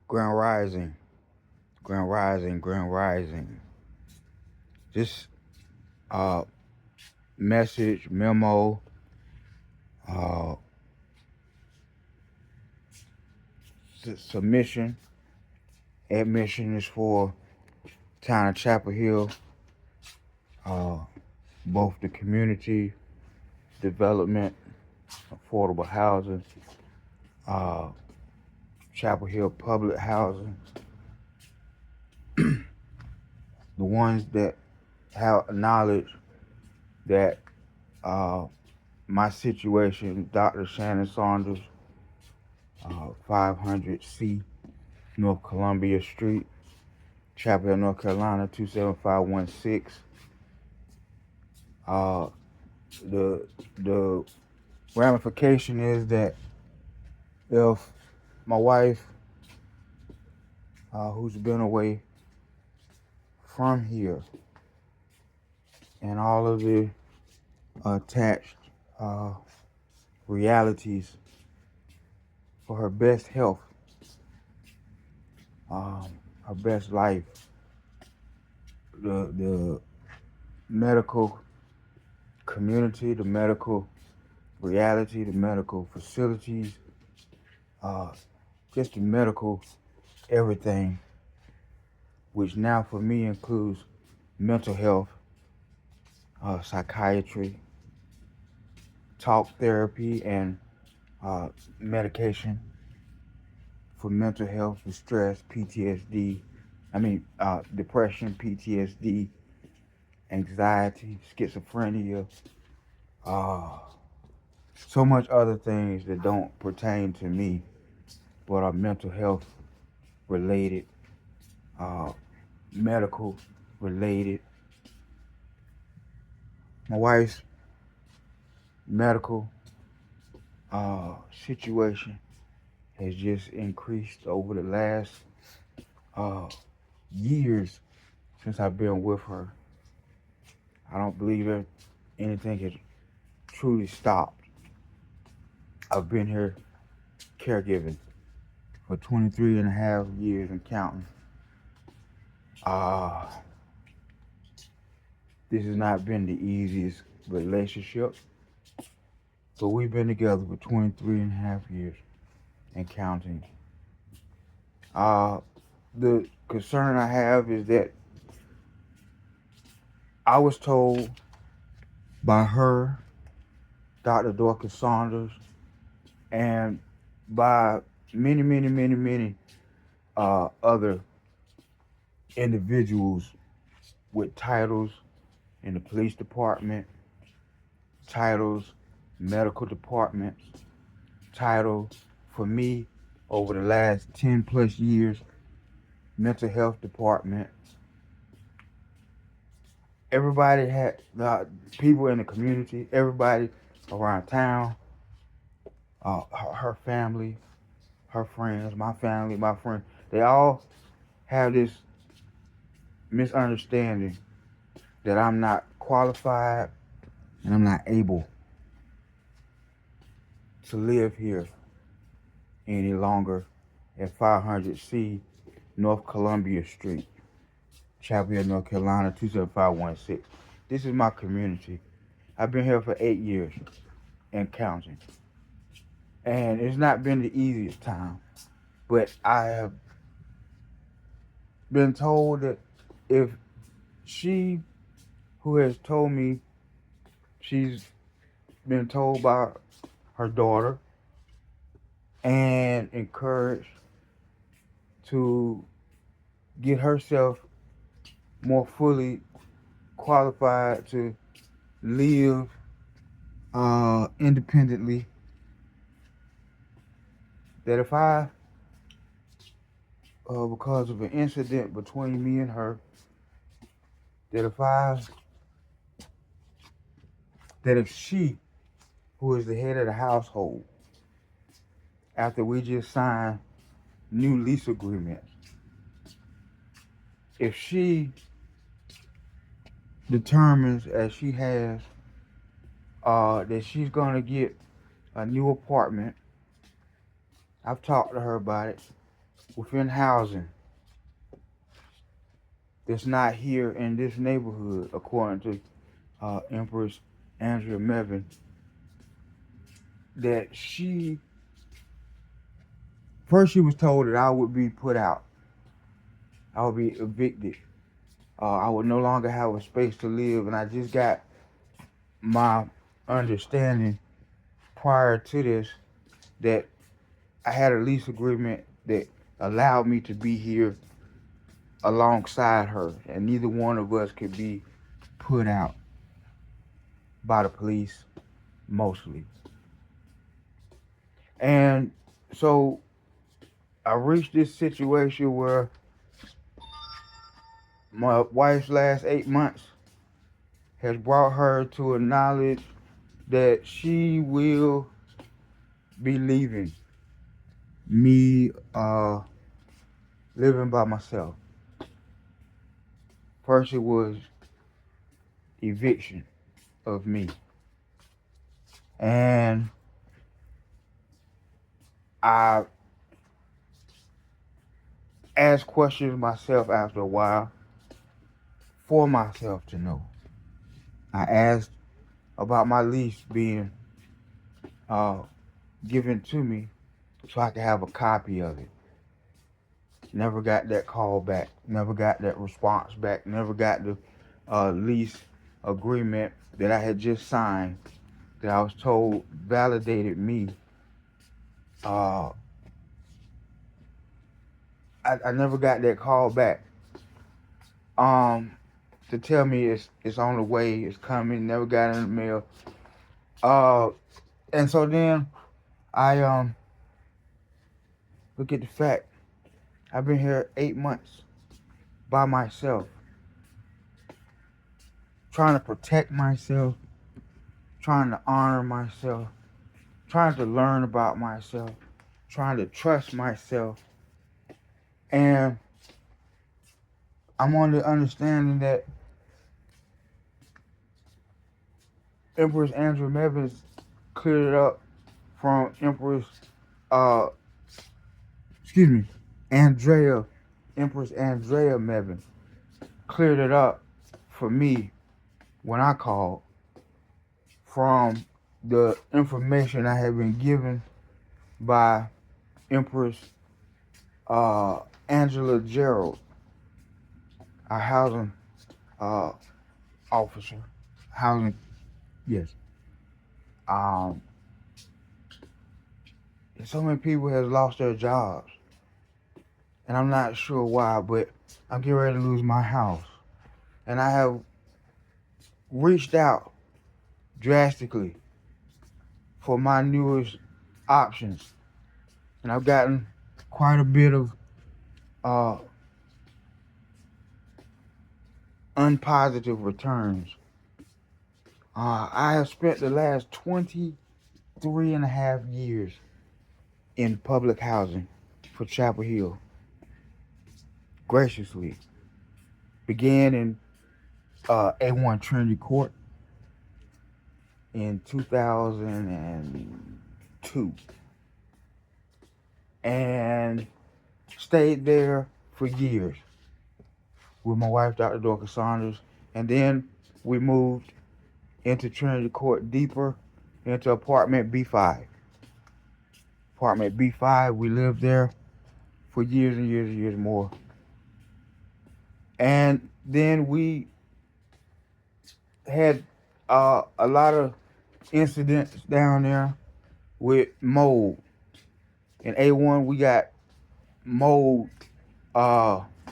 Grand Rising, Grand Rising, Grand Rising. This uh message, memo, uh submission, admission is for town of Chapel Hill, uh both the community development, affordable housing, uh Chapel Hill public housing, the ones that have knowledge that my situation, Dr. Shannon Saunders, 500C North Columbia Street, Chapel Hill, North Carolina, 27516. Uh, the ramification is that if my wife, who's been away from here, and all of the attached realities for her best health, her best life, the medical community, the medical reality, the medical facilities, just the medical everything, which now for me includes mental health, psychiatry, talk therapy, and medication for mental health, for stress, PTSD, depression, PTSD, anxiety, schizophrenia, so much other things that don't pertain to me, but are mental health related, medical related. My wife's medical situation has just increased over the last years since I've been with her. I don't believe that anything has truly stopped. I've been here caregiving for 23 and a half years and counting. This has not been the easiest relationship, but we've been together for 23 and a half years and counting. The concern I have is that I was told by her, Dr. Dorcas Saunders, and by many other individuals with titles in the police department, titles, medical departments, title for me over the last 10 plus years, mental health department. Everybody had people in the community, everybody around town, her family, her friends, my family, my friends, they all have this misunderstanding that I'm not qualified and I'm not able to live here any longer at 500C North Columbia Street, Chapel Hill, North Carolina, 27516. This is my community. I've been here for 8 years and counting. And it's not been the easiest time, but I have been told that if she, who has told me she's been told by her daughter and encouraged to get herself more fully qualified to live independently, that if I, because of an incident between me and her, that if she, who is the head of the household, after we just signed new lease agreements, if she determines, as she has, that she's gonna get a new apartment, I've talked to her about it, within housing that's not here in this neighborhood, according to Empress Andrea Mevin, that she was told that I would be put out. I would be evicted. I would no longer have a space to live, and I just got my understanding prior to this that I had a lease agreement that allowed me to be here alongside her, and neither one of us could be put out by the police, mostly. And so I reached this situation where my wife's last 8 months has brought her to a knowledge that she will be leaving me living by myself. First it was eviction of me. And I asked questions myself after a while for myself to know. I asked about my lease being given to me so I could have a copy of it. Never got that call back. Never got that response back. Never got the lease agreement that I had just signed that I was told validated me. I never got that call back to tell me it's on the way, it's coming. Never got it in the mail. And so then I look at the fact I've been here 8 months by myself, trying to protect myself, trying to honor myself, trying to learn about myself, trying to trust myself. And I'm on the understanding that Empress Andrea Mevin cleared it up from Empress Empress Andrea Mevin cleared it up for me when I called from the information I had been given by Empress Angela Gerald, our housing officer. Yes. So many people have lost their jobs, and I'm not sure why, but I'm getting ready to lose my house, and I have reached out drastically for my newest options, and I've gotten quite a bit of unpositive returns. I have spent the last 23 and a half years in public housing for Chapel Hill. Graciously. Began in A1 Trinity Court in 2002. And stayed there for years with my wife, Dr. Dorcas Saunders. And then we moved into Trinity Court deeper into apartment B5. Apartment B5, we lived there for years and years and years more. And then we had a lot of incidents down there with mold. In A1, we got mold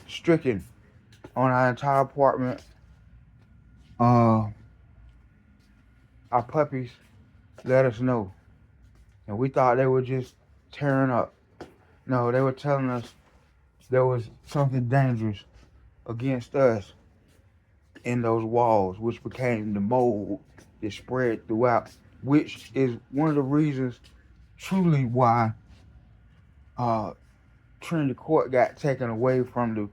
stricken on our entire apartment. Our puppies let us know, and we thought they were just tearing up. No, they were telling us there was something dangerous against us in those walls, which became the mold that spread throughout, which is one of the reasons truly why Trinity Court got taken away from the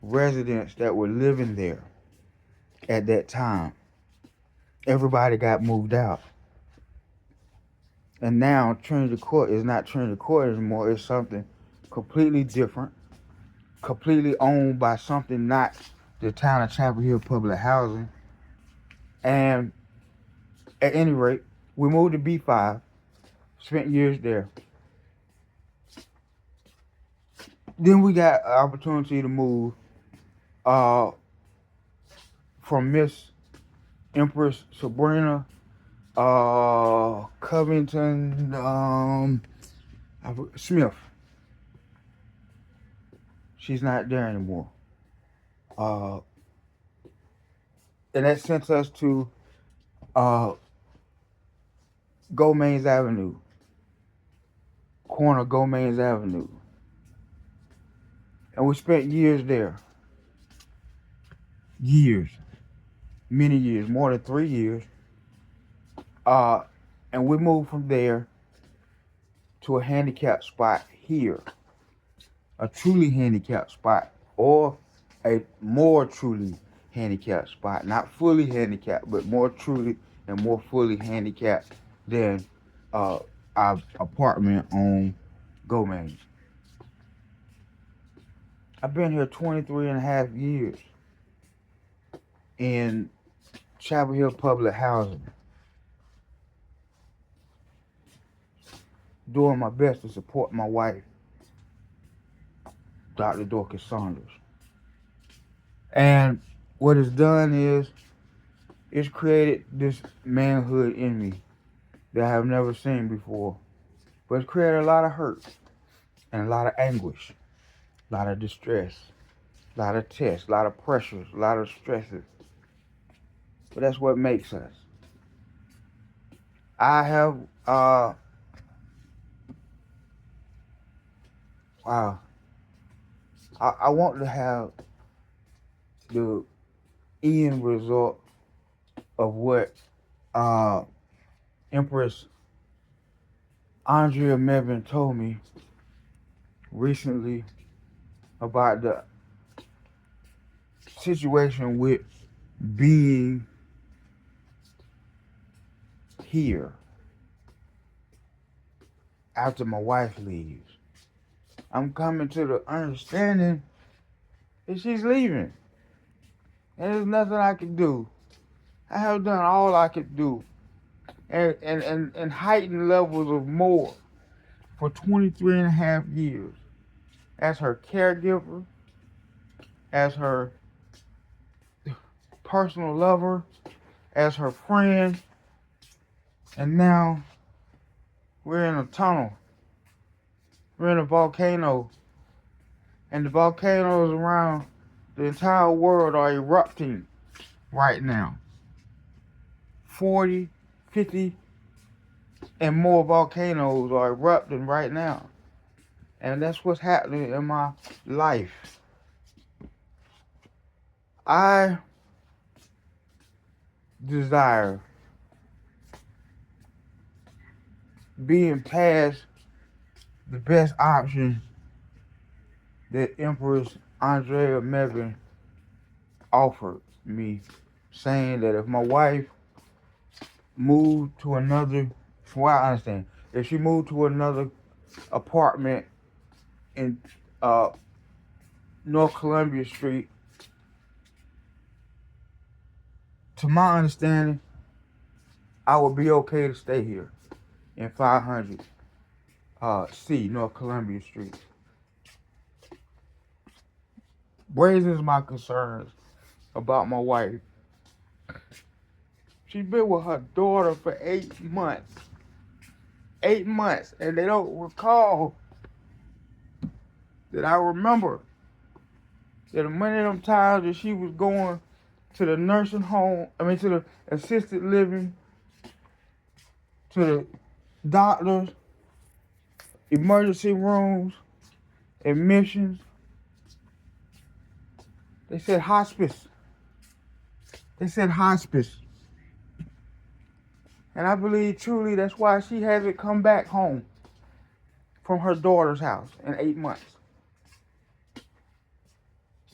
residents that were living there at that time. Everybody got moved out. And now Trinity Court is not Trinity Court anymore. It's something completely different, completely owned by something not the town of Chapel Hill Public Housing. And at any rate, we moved to B5, spent years there. Then we got an opportunity to move from Miss Empress Sabrina Covington Smith. She's not there anymore. And that sent us to Gomains Avenue, corner Gomains Avenue. And we spent years there. Years. Many years, more than 3 years. And we moved from there to a handicapped spot here. A truly handicapped spot, or a more truly handicapped spot. Not fully handicapped, but more truly and more fully handicapped than our apartment on Gomains. I've been here 23 and a half years in Chapel Hill Public Housing, doing my best to support my wife, Dr. Dorcas Saunders. And what it's done is, it's created this manhood in me that I have never seen before. But it's created a lot of hurt and a lot of anguish, a lot of distress, a lot of tests, a lot of pressures, a lot of stresses. But that's what makes us. I have, I want to have the end result of what Empress Andrea Mevin told me recently about the situation with being here after my wife leaves. I'm coming to the understanding that she's leaving. And there's nothing I can do. I have done all I could do. And heightened levels of more for 23 and a half years. As her caregiver, as her personal lover, as her friend. And now we're in a tunnel. We're in a volcano. And the volcanoes around the entire world are erupting right now. 40, 50, and more volcanoes are erupting right now. And that's what's happening in my life. I desire being past the best option that Empress Andrea Mevin offered me, saying that if my wife moved to another, from what I understand, if she moved to another apartment in North Columbia Street, to my understanding, I would be okay to stay here in 500 C, North Columbia Street. Raises my concerns about my wife. She's been with her daughter for 8 months. 8 months, and they don't recall that I remember that many of them times that she was going to the nursing home, to the assisted living, to the doctors, emergency rooms, admissions. They said hospice. They said hospice. And I believe truly that's why she hasn't come back home from her daughter's house in 8 months.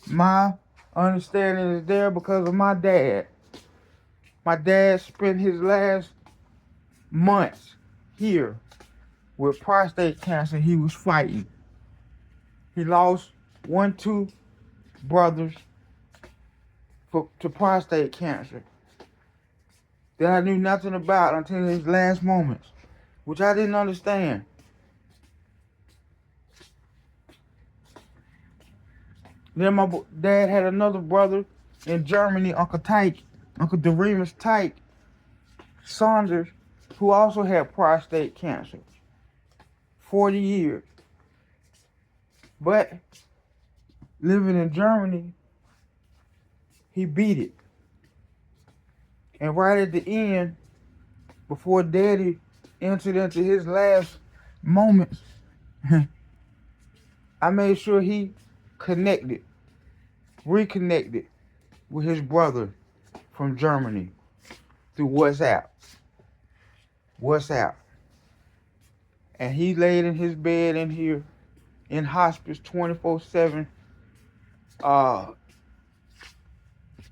My understanding is there because of my dad. My dad spent his last months here with prostate cancer he was fighting. He lost 2 brothers to prostate cancer that I knew nothing about until his last moments, which I didn't understand. Then my dad had another brother in Germany, Uncle Doremus Tyke Saunders, who also had prostate cancer. 40 years. But living in Germany, he beat it. And right at the end, before Daddy entered into his last moments, I made sure he reconnected with his brother from Germany through WhatsApp. And he laid in his bed in here in hospice 24/7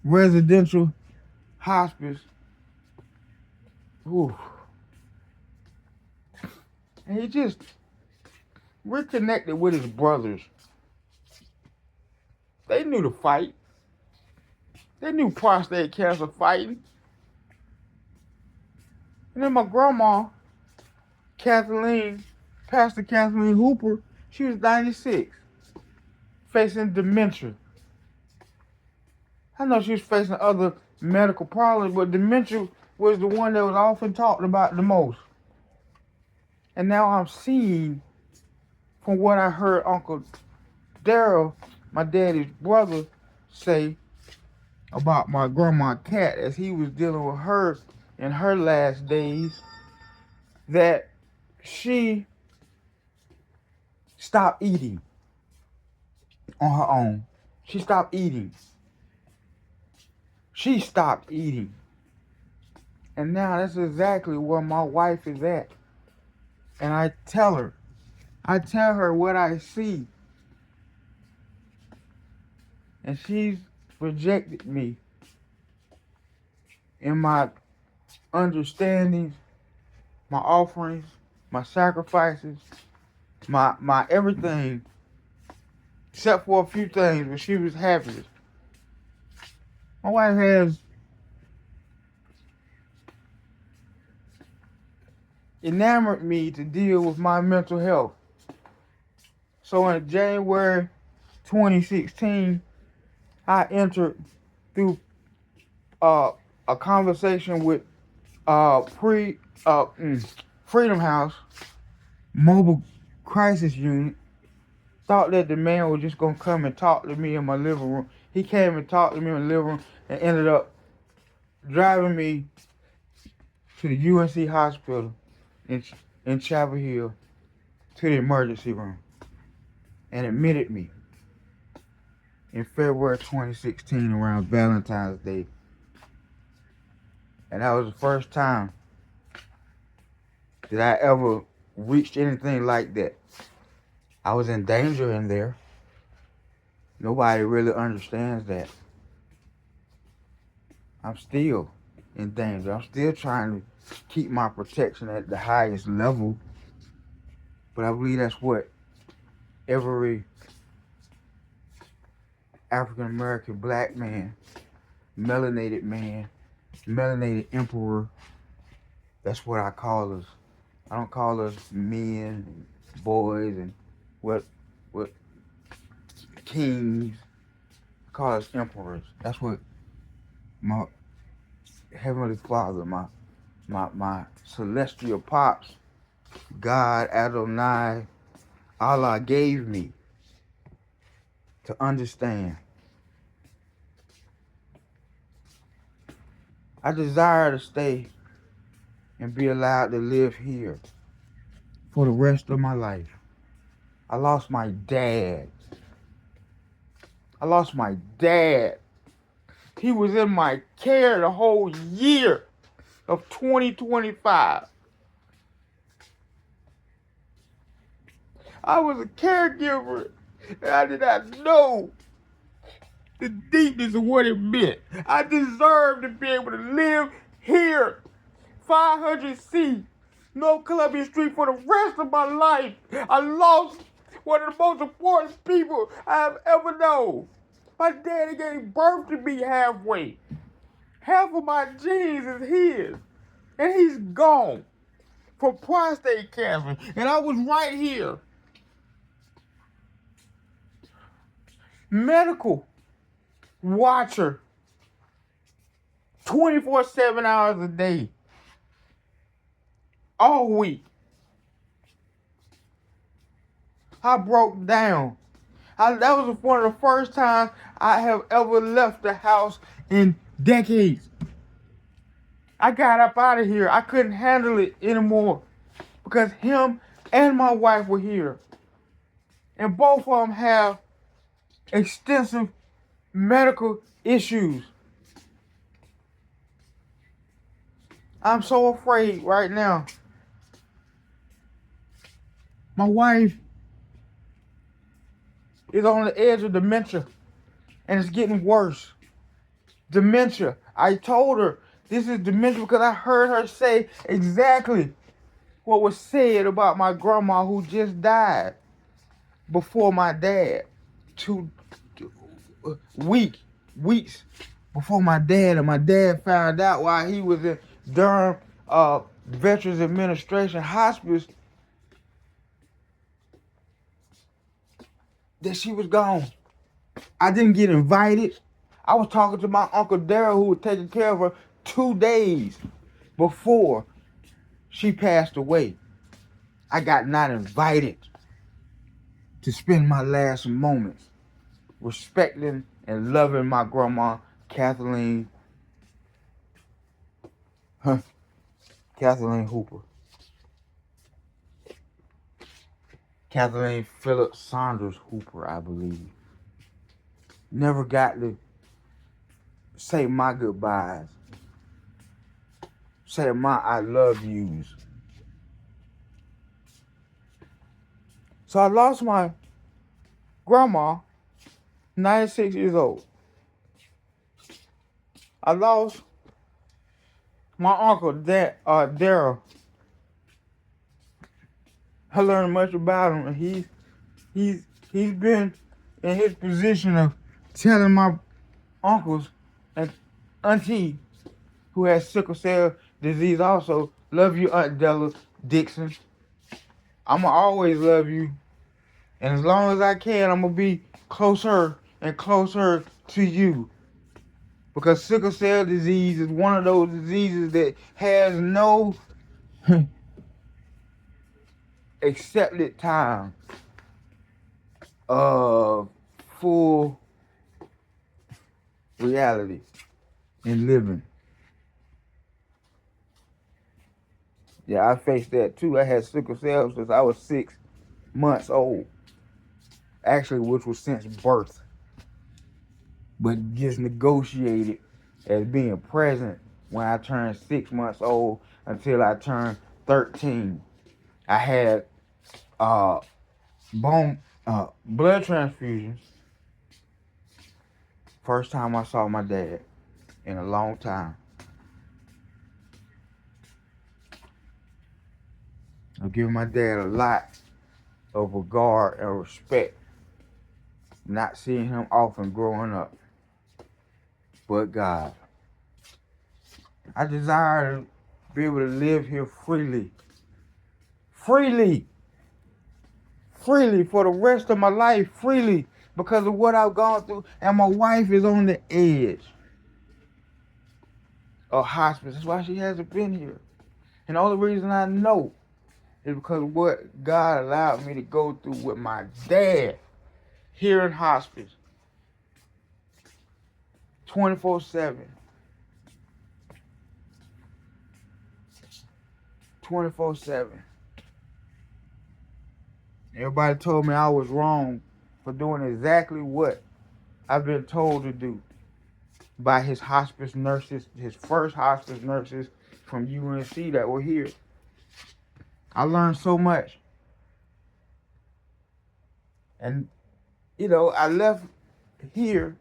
residential hospice. Ooh. And he just reconnected with his brothers. They knew the fight. They knew prostate cancer fighting. And then my grandma, Pastor Kathleen Hooper, she was 96, facing dementia. I know she was facing other medical problems, but dementia was the one that was often talked about the most. And now I'm seeing, from what I heard Uncle Daryl, my daddy's brother, say about my grandma Cat as he was dealing with her in her last days, that she stopped eating on her own. She stopped eating. And now that's exactly where my wife is at. And I tell her what I see. And she's rejected me in my understandings, my offerings, my sacrifices, my everything, except for a few things, but she was happiest. My wife has enamored me to deal with my mental health. So in January 2016, I entered through a conversation with Freedom House Mobile Crisis Unit. Thought that the man was just gonna come and talk to me in my living room. He came and talked to me in the living room and ended up driving me to the UNC hospital in Chapel Hill to the emergency room and admitted me in February 2016 around Valentine's Day. And that was the first time that I ever reached anything like that. I was in danger in there. Nobody really understands that. I'm still in danger. I'm still trying to keep my protection at the highest level. But I believe that's what every African American black man, melanated emperor, that's what I call us. I don't call us men and boys and what kings. I call us emperors. That's what my Heavenly Father, my celestial pops, God, Adonai, Allah gave me to understand. I desire to stay and be allowed to live here for the rest of my life. I lost my dad. He was in my care the whole year of 2025. I was a caregiver, and I did not know the deepness of what it meant. I deserve to be able to live here, 500C, North Columbia Street, for the rest of my life. I lost one of the most important people I have ever known. My daddy gave birth to me halfway. Half of my genes is his. And he's gone for prostate cancer. And I was right here. Medical watcher. 24/7 hours a day. All week. I broke down. That was one of the first times I have ever left the house in decades. I got up out of here. I couldn't handle it anymore because him and my wife were here. And both of them have extensive medical issues. I'm so afraid right now. My wife is on the edge of dementia, and it's getting worse. Dementia. I told her this is dementia because I heard her say exactly what was said about my grandma who just died before my dad. 2 weeks before my dad, and my dad found out while he was in Durham Veterans Administration Hospice that she was gone. I didn't get invited. I was talking to my Uncle Daryl, who was taking care of her 2 days before she passed away. I got not invited to spend my last moments respecting and loving my grandma, Kathleen Hooper. Kathleen Phillips Saunders Hooper, I believe. Never got to say my goodbyes. Say my I love yous. So I lost my grandma, 96 years old. I lost my uncle, Daryl. I learned much about him, and he's been in his position of telling my uncles and auntie who has sickle cell disease also, love you, Aunt Della Dixon. I'ma always love you, and as long as I can, I'm gonna be closer and closer to you, because sickle cell disease is one of those diseases that has no accepted time of full reality in living. Yeah, I faced that too. I had sickle cell since I was 6 months old. Actually, which was since birth. But just negotiated as being present when I turned 6 months old until I turned 13. I had blood transfusions. First time I saw my dad in a long time. I give my dad a lot of regard and respect. Not seeing him often growing up. But God, I desire to be able to live here freely. Freely for the rest of my life, freely, because of what I've gone through. And my wife is on the edge of hospice. That's why she hasn't been here. And the only reason I know is because of what God allowed me to go through with my dad here in hospice. 24/7. 24/7. Everybody told me I was wrong for doing exactly what I've been told to do by his hospice nurses, his first hospice nurses from UNC that were here. I learned so much. And, I left here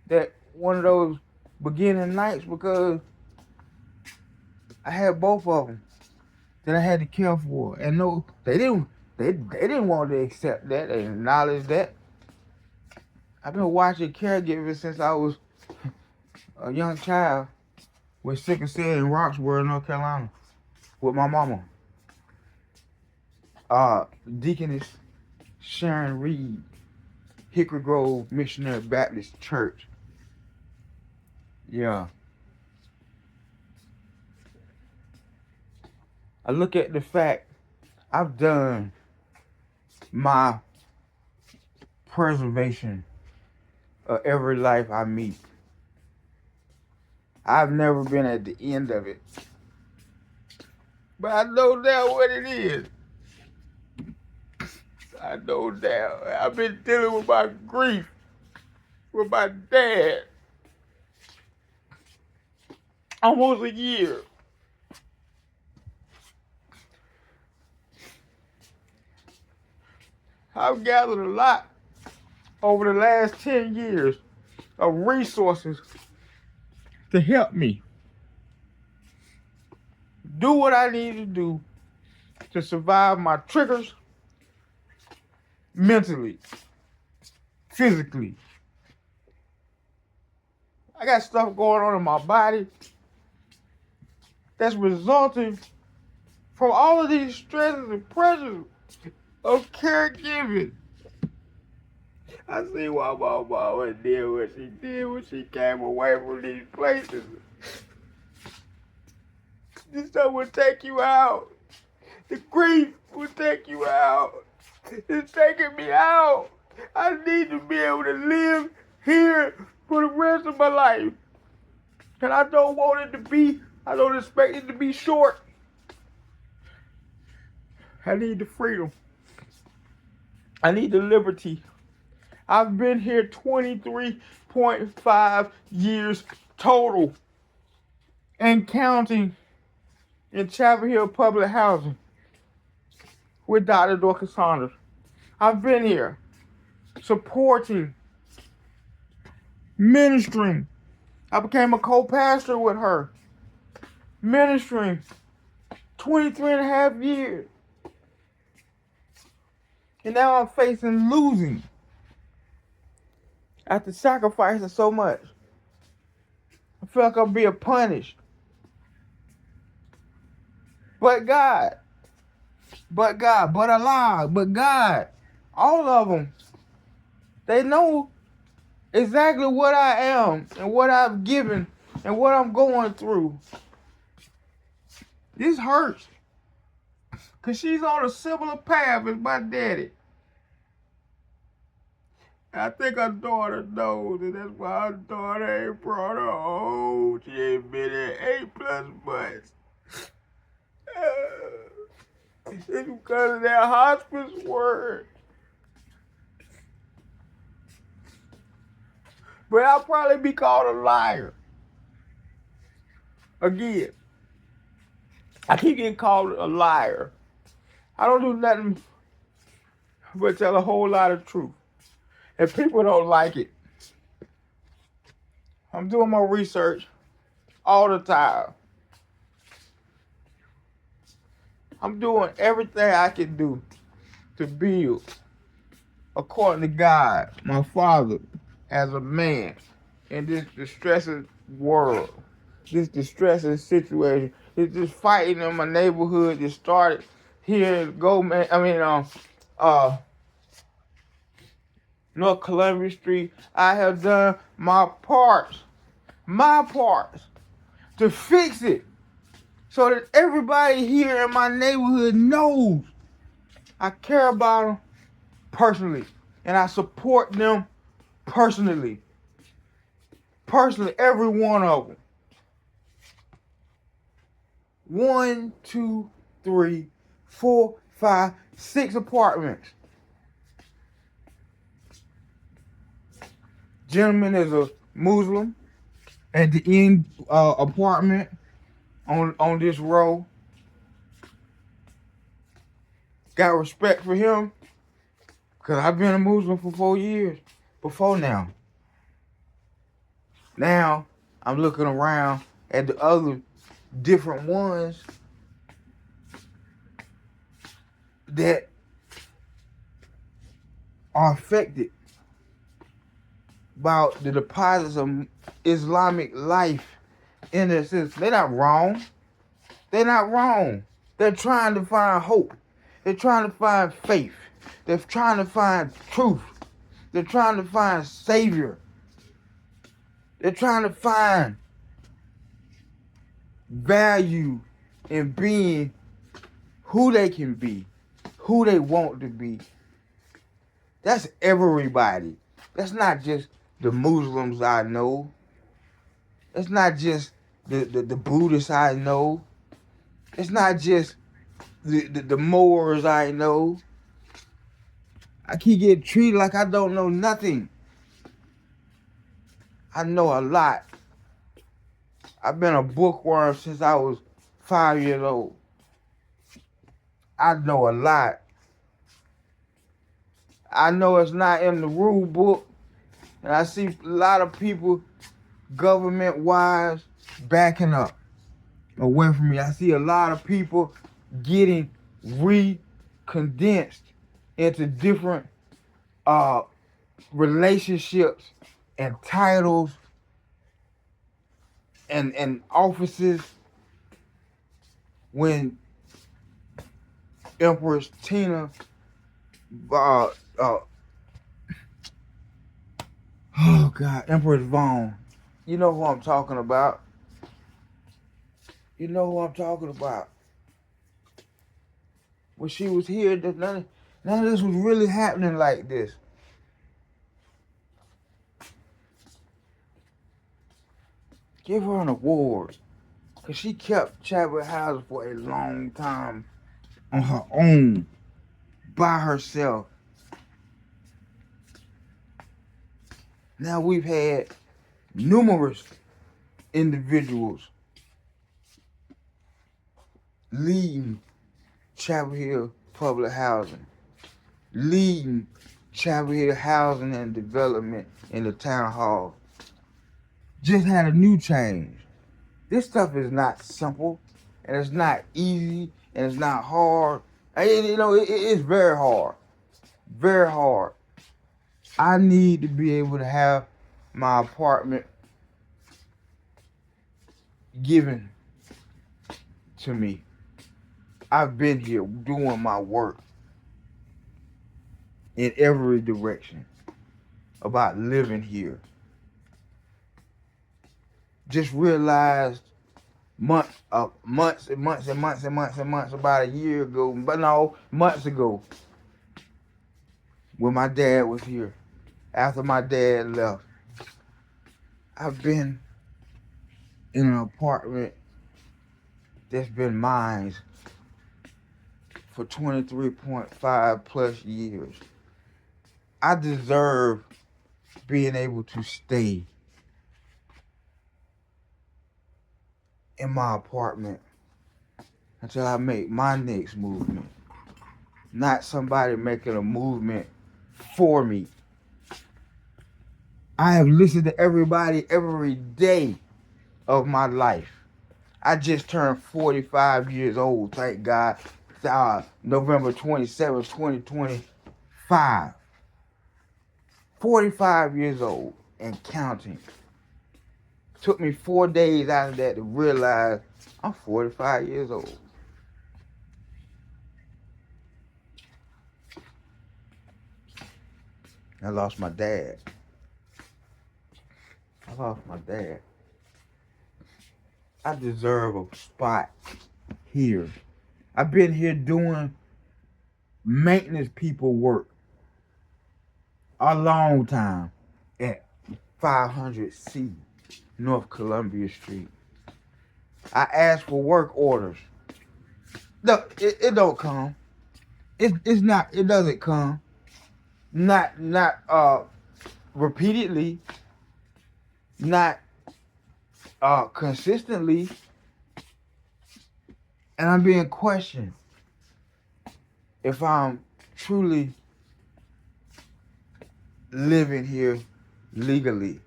that one of those beginning nights because I had both of them that I had to care for. And no, they didn't They didn't want to accept that. They acknowledge that. I've been watching caregivers since I was a young child with sickle cell in Roxborough, North Carolina, with my mama. Deaconess Sharon Reed, Hickory Grove Missionary Baptist Church. Yeah. I look at the fact I've done my preservation of every life I meet. I've never been at the end of it. But I know now what it is. I know now. I've been dealing with my grief with my dad almost a year. I've gathered a lot over the last 10 years of resources to help me do what I need to do to survive my triggers mentally, physically. I got stuff going on in my body that's resulting from all of these stresses and pressures of caregiving. I see why my mama did what she did when she came away from these places. This stuff will take you out. The grief will take you out. It's taking me out. I need to be able to live here for the rest of my life. And I don't expect it to be short. I need the freedom. I need the liberty. I've been here 23.5 years total and counting in Chapel Hill Public Housing with Dr. Dorcas Saunders. I've been here supporting, ministering. I became a co-pastor with her, ministering 23 and a half years. And now I'm facing losing after sacrificing so much. I feel like I'm being punished. But God, but Allah, but God, all of them, they know exactly what I am and what I've given and what I'm going through. This hurts. Because she's on a similar path as my daddy. I think her daughter knows, and that's why her daughter ain't brought her home. She ain't been there 8+ months. It's because of that hospice word. But I'll probably be called a liar. Again. I keep getting called a liar. I don't do nothing but tell a whole lot of truth. And people don't like it. I'm doing my research all the time. I'm doing everything I can do to build according to God, my Father, as a man in this distressing world, this distressing situation. It's just fighting in my neighborhood that started here in North Columbia Street. I have done my parts to fix it so that everybody here in my neighborhood knows I care about them personally and I support them personally. Personally, every one of them. 1, 2, 3, 4, 5, 6 apartments. Gentleman is a Muslim at the end apartment on this row. Got respect for him because I've been a Muslim for 4 years before now. Now I'm looking around at the other different ones that are affected by the deposits of Islamic life in a sense. They're not wrong. They're not wrong. They're trying to find hope. They're trying to find faith. They're trying to find truth. They're trying to find Savior. They're trying to find value in being who they can be, who they want to be. That's everybody. That's not just the Muslims I know. It's not just the Buddhists I know. It's not just the Moors I know. I keep getting treated like I don't know nothing. I know a lot. I've been a bookworm since I was 5 years old. I know a lot. I know it's not in the rule book. And I see a lot of people, government-wise, backing up away from me. I see a lot of people getting re-condensed into different relationships and titles and offices when Empress Tina Empress Vaughn, you know who I'm talking about. You know who I'm talking about. When she was here, none of this was really happening like this. Give her an award. Because she kept Chadwick House for a long time on her own, by herself. Now we've had numerous individuals leading Chapel Hill public housing, leading Chapel Hill housing and development in the town hall. Just had a new change. This stuff is not simple, and it's not easy, and it's not hard. It's very hard. Very hard. I need to be able to have my apartment given to me. I've been here doing my work in every direction about living here. Just realized months about a year ago, but no, months ago, when my dad was here, after my dad left, I've been in an apartment that's been mine for 23.5 plus years. I deserve being able to stay in my apartment until I make my next movement. Not somebody making a movement for me. I have listened to everybody every day of my life. I just turned 45 years old, thank God. November 27th, 2025. 45 years old and counting. Took me 4 days out of that to realize I'm 45 years old. I lost my dad. I deserve a spot here. I've been here doing maintenance people work a long time at 500C North Columbia Street. I asked for work orders. No, it don't come. It's not. It doesn't come. Not repeatedly. Not consistently. And I'm being questioned if I'm truly living here legally.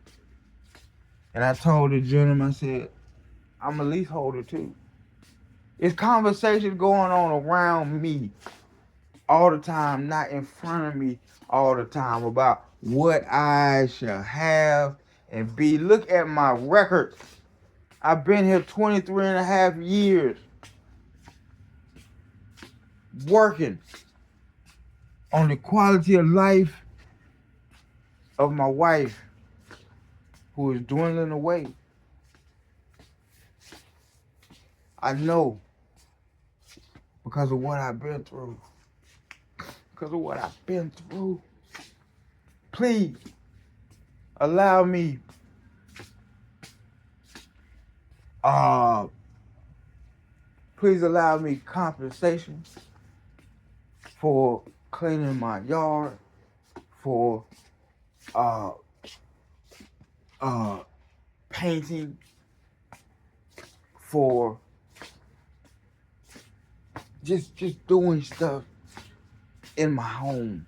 And I told the gentleman, I said, I'm a leaseholder too. It's conversations going on around me all the time, not in front of me all the time, about what I shall have and be. Look at my record. I've been here 23 and a half years working on the quality of life of my wife, who is dwindling away. I know because of what I've been through. Because of what I've been through. Please allow me compensation for cleaning my yard, for painting, for just doing stuff in my home.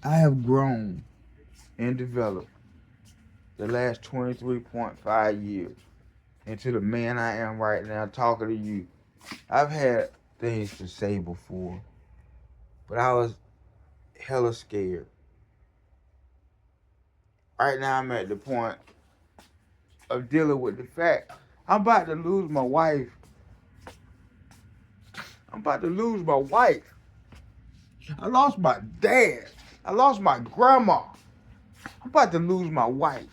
I have grown and developed the last 23.5 years into the man I am right now talking to you. I've had things to say before, but I was hella scared. Right now I'm at the point of dealing with the fact I'm about to lose my wife. I'm about to lose my wife. I lost my dad. I lost my grandma. I'm about to lose my wife.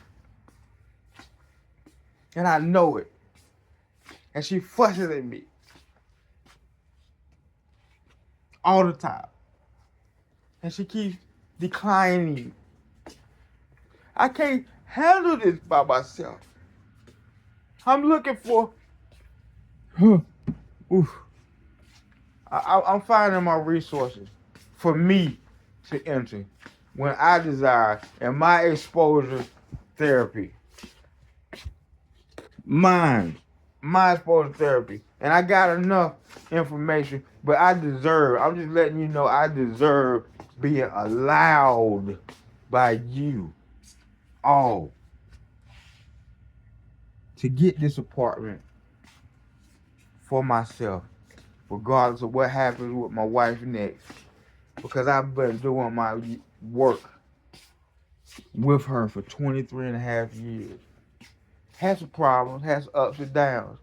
And I know it. And she fusses at me all the time. And she keeps declining. I can't handle this by myself. I'm looking for... I'm finding my resources for me to enter when I desire in my exposure therapy. My exposure therapy. And I got enough information, but I'm just letting you know I deserve being allowed by you all to get this apartment for myself, regardless of what happens with my wife next. Because I've been doing my work with her for 23 and a half years. Has some problems, has ups and downs,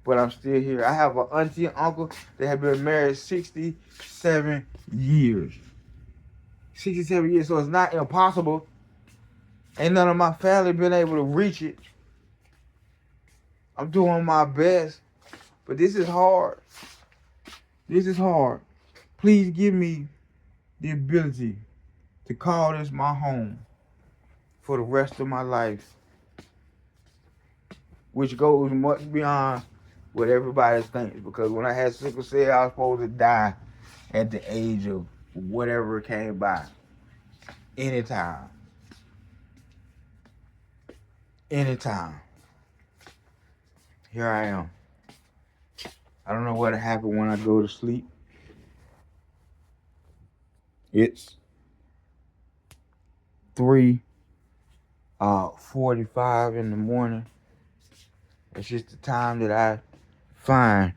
but I'm still here. I have an auntie and uncle that have been married 67 years. 67 years, so it's not impossible. Ain't none of my family been able to reach it. I'm doing my best, but this is hard. This is hard. Please give me the ability to call this my home for the rest of my life, which goes much beyond what everybody thinks. Because when I had sickle cell, I was supposed to die at the age of whatever came by. Anytime. Here I am. I don't know what happened when I go to sleep. It's 3:45 in the morning. It's just the time that I find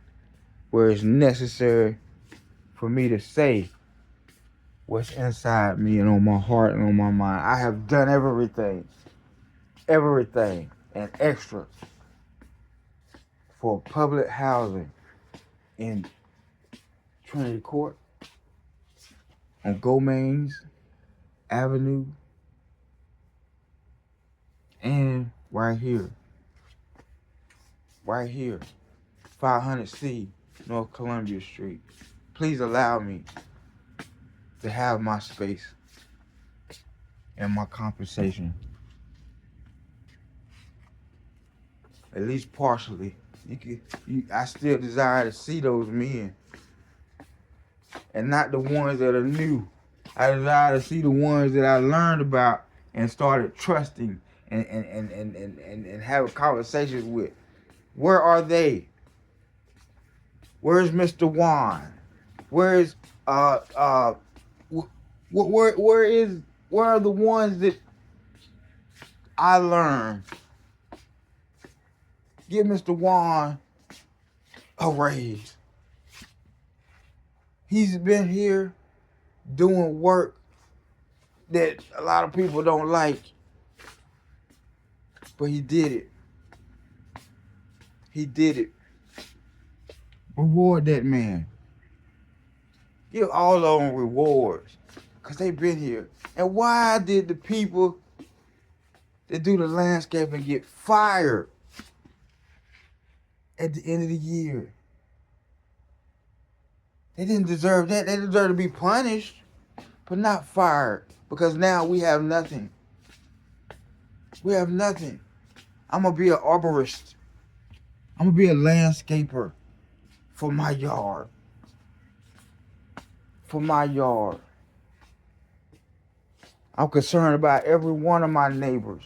where it's necessary for me to say what's inside me and on my heart and on my mind. I have done everything and extra for public housing in Trinity Court, on Gomains Avenue, and right here, 500C North Columbia Street. Please allow me to have my space and my compensation, at least partially. I still desire to see those men, and not the ones that are new. I desire to see the ones that I learned about and started trusting and having conversations with. Where are they? Where's Mr. Juan? Where are the ones that I learned? Give Mr. Juan a raise. He's been here doing work that a lot of people don't like, but he did it. He did it. Reward that man. Give all of them rewards, because they've been here. And why did the people that do the landscaping get fired at the end of the year? They didn't deserve that. They deserve to be punished, but not fired, because now we have nothing. We have nothing. I'm going to be an arborist. I'm going to be a landscaper for my yard. For my yard. I'm concerned about every one of my neighbors.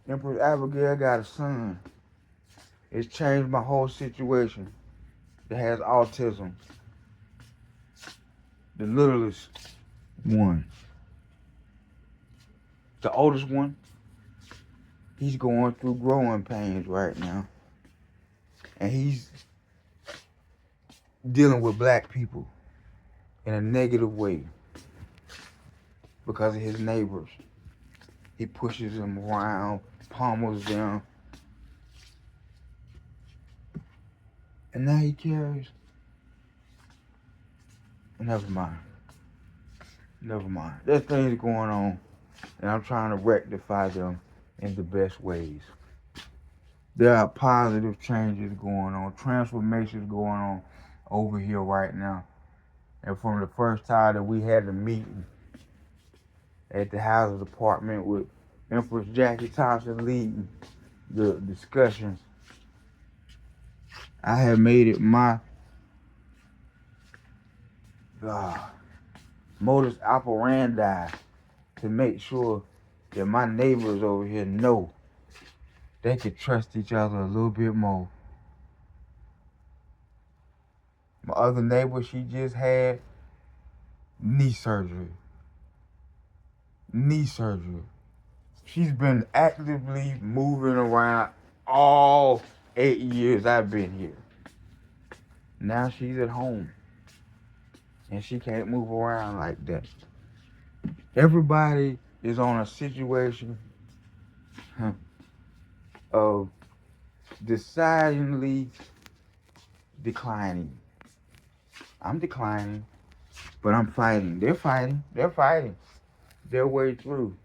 Empress Abigail got a son. It's changed my whole situation. That has autism. The littlest one. The oldest one, he's going through growing pains right now. And he's dealing with black people in a negative way because of his neighbors. He pushes them around, pummels them. And now he carries. Never mind. Never mind. There's things going on, and I'm trying to rectify them in the best ways. There are positive changes going on, transformations going on over here right now. And from the first time that we had a meeting at the housing department with Empress Jackie Thompson leading the discussions, I have made it my modus operandi to make sure that my neighbors over here know they can trust each other a little bit more. My other neighbor, she just had knee surgery. Knee surgery. She's been actively moving around all 8 years I've been here. Now she's at home. And she can't move around like that. Everybody is on a situation of decidedly declining. I'm declining, but I'm fighting. They're fighting. They're fighting their way through.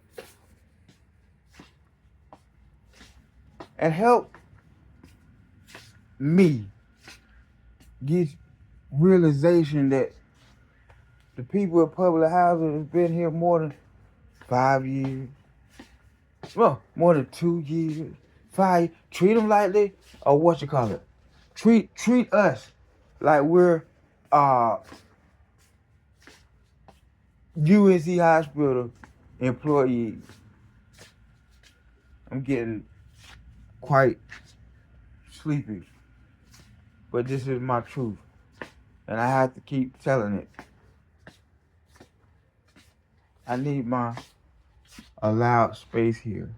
And help me get realization that the people at public housing have been here more than 5 years. Well, more than 2 years. 5. Treat them like they, or what you call it. Treat us like we're UNC Hospital employees. I'm getting quite sleepy, but this is my truth, and I have to keep telling it. I need my allowed space here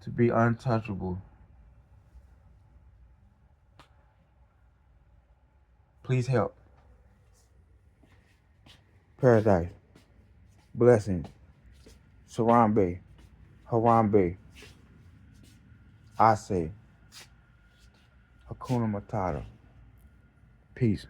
to be untouchable. Please help. Paradise. Blessings. Sarambe. Harambe. I say. Hakuna Matata. Peace.